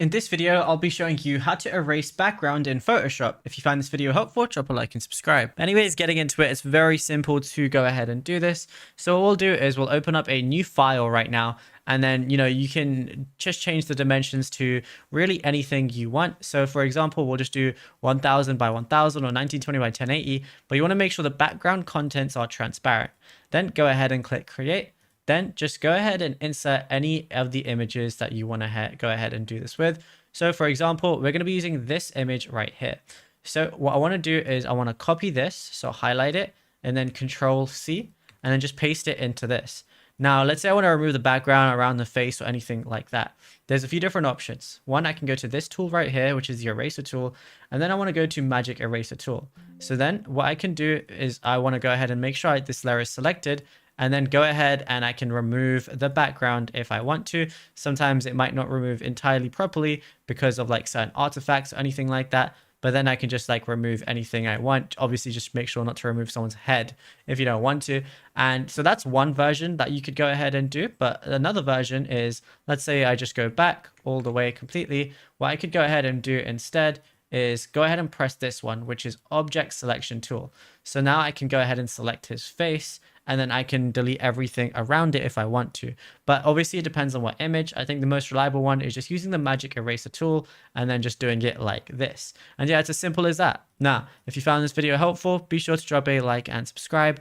In this video, I'll be showing you how to erase background in Photoshop. If you find this video helpful, drop a like and subscribe. Anyways, getting into it, it's very simple to go ahead and do this. So what we'll do is we'll open up a new file right now, and then, you can just change the dimensions to really anything you want. So for example, we'll just do 1000 by 1000 or 1920 by 1080, but you want to make sure the background contents are transparent. Then go ahead and click create. Then just go ahead and insert any of the images that you want to go ahead and do this with. So for example, we're going to be using this image right here. So what I want to do is I want to copy this. So highlight it and then Control C and then just paste it into this. Now, let's say I want to remove the background around the face or anything like that. There's a few different options. One, I can go to this tool right here, which is the eraser tool. And then I want to go to magic eraser tool. So then what I can do is I want to go ahead and make sure this layer is selected, and then go ahead and I can remove the background if I want to. Sometimes it might not remove entirely properly because of like certain artifacts or anything like that. But then I can just like remove anything I want. Obviously, just make sure not to remove someone's head if you don't want to. And so that's one version that you could go ahead and do. But another version is, let's say I just go back all the way completely. What I could go ahead and do instead is go ahead and press this one, which is object selection tool. So now I can go ahead and select his face, and then I can delete everything around it if I want to. But obviously it depends on what image. I think the most reliable one is just using the magic eraser tool and then just doing it like this. And yeah, it's as simple as that. Now, if you found this video helpful, be sure to drop a like and subscribe.